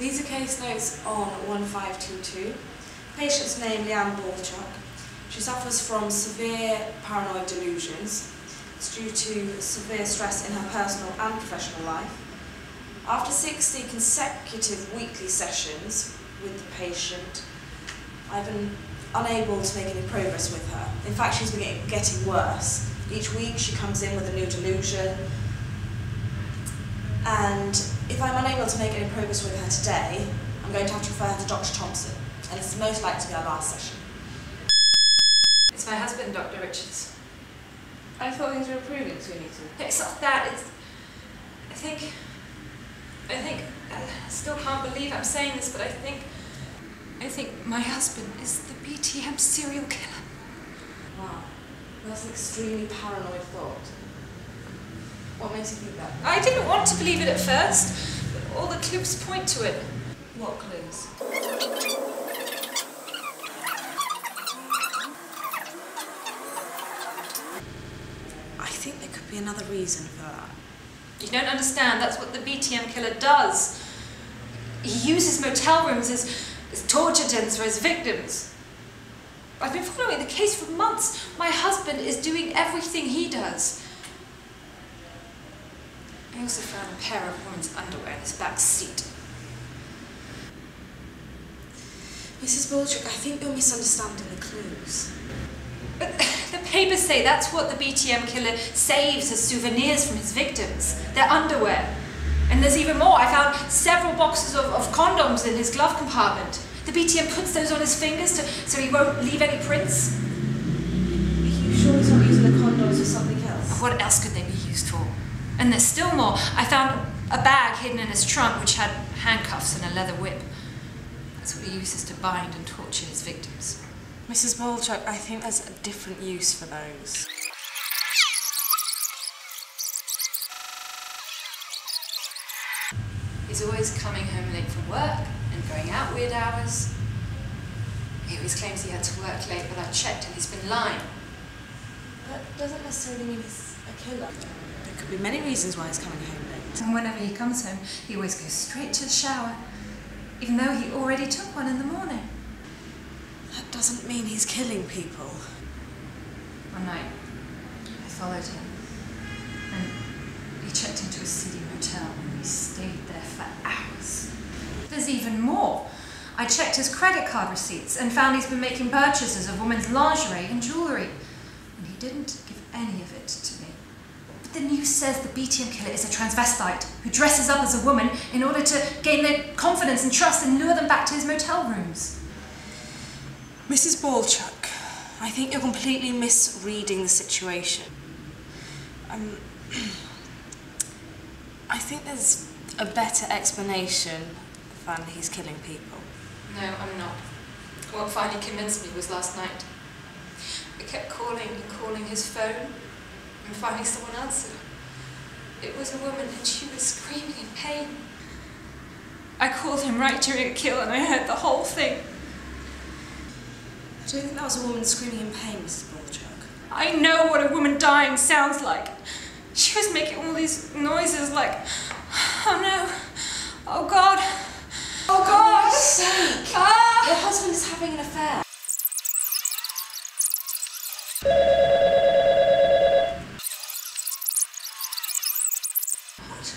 These are case notes on 1522. Patient's name Liang. She suffers from severe paranoid delusions. It's due to severe stress in her personal and professional life. After 60 consecutive weekly sessions with the patient, I've been unable to make any progress with her. In fact, she's been getting worse. Each week she comes in with a new delusion, and if I'm unable to make any progress with her today, I'm going to have to refer her to Dr. Thompson, and it's most likely to be our last session. It's my husband, Dr. Richards. I thought things were improving between you two. It's not that, it's... I still can't believe I'm saying this, but I think my husband is the BTM serial killer. Wow, that's an extremely paranoid thought. What makes you think that? I didn't want to believe it at first, but all the clues point to it. What clues? I think there could be another reason for that. You don't understand, that's what the BTM killer does. He uses motel rooms as torture dens for his victims. I've been following the case for months. My husband is doing everything he does. I also found a pair of women's underwear in his back seat. Mrs. Baldrick, I think you're misunderstanding the clues. But the papers say that's what the BTM killer saves as souvenirs from his victims. Their underwear. And there's even more. I found several boxes of condoms in his glove compartment. The BTM puts those on his fingers so he won't leave any prints. Are you sure he's not using the condoms for something else? What else could they be used for? And there's still more. I found a bag hidden in his trunk which had handcuffs and a leather whip. That's what he uses to bind and torture his victims. Mrs. Baldrick, I think there's a different use for those. He's always coming home late from work and going out weird hours. He always claims he had to work late, but I've checked and he's been lying. That doesn't necessarily mean he's a killer. There could be many reasons why he's coming home late. And whenever he comes home, he always goes straight to the shower, even though he already took one in the morning. That doesn't mean he's killing people. One night, I followed him, and he checked into a seedy motel, and we stayed there for hours. There's even more. I checked his credit card receipts and found he's been making purchases of women's lingerie and jewellery, and he didn't give any of it to me. But the news says the BTM killer is a transvestite who dresses up as a woman in order to gain their confidence and trust and lure them back to his motel rooms. Mrs. Baldrick, I think you're completely misreading the situation. I think there's a better explanation than he's killing people. No, I'm not. What finally convinced me was last night. I kept calling and calling his phone, and finally someone answered. It was a woman, and she was screaming in pain. I called him right during a kill, and I heard the whole thing. I don't think that was a woman screaming in pain, Mrs. Baldrick. I know what a woman dying sounds like. She was making all these noises like, oh no, oh God, oh God. For God's sake! Ah. Your husband is having an affair. What?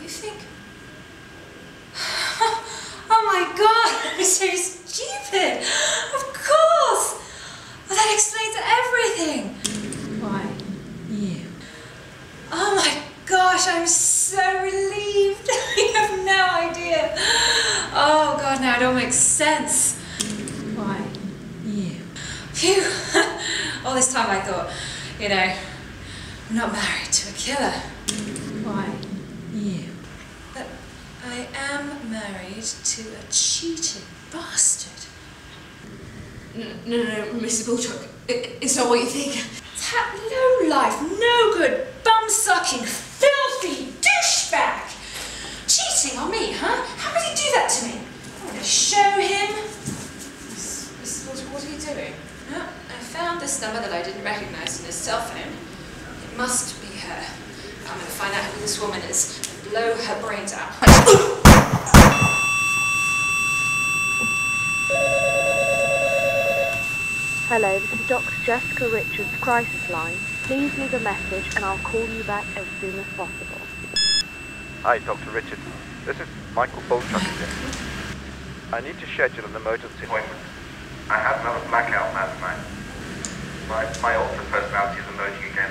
You think? Oh my God, I'm so stupid. Of course. Well, that explains everything. Why you? Oh my gosh, I'm so relieved. You have no idea. Oh God, now it all makes sense. Why you? Phew. All this time I thought, you know, I'm not married to a killer. Why you? But I am married to a cheating bastard. No, Mrs. Baldrick, it's not what you think. That low-life, no-good, bum-sucking, filthy douchebag! Cheating on me, huh? How could he do that to me? I'm going to show him. Mrs. Baldrick, what are you doing? Oh, I found this number that I didn't recognise in his cell phone. It must be her. I'm going to find out who this woman is and blow her brains out. Hello, this is Dr. Jessica Richards' crisis line. Please leave a message and I'll call you back as soon as possible. Hi, Dr. Richards. This is Michael Bolchuk again. I need to schedule an emergency appointment. I had another blackout last night. My altered personality is emerging again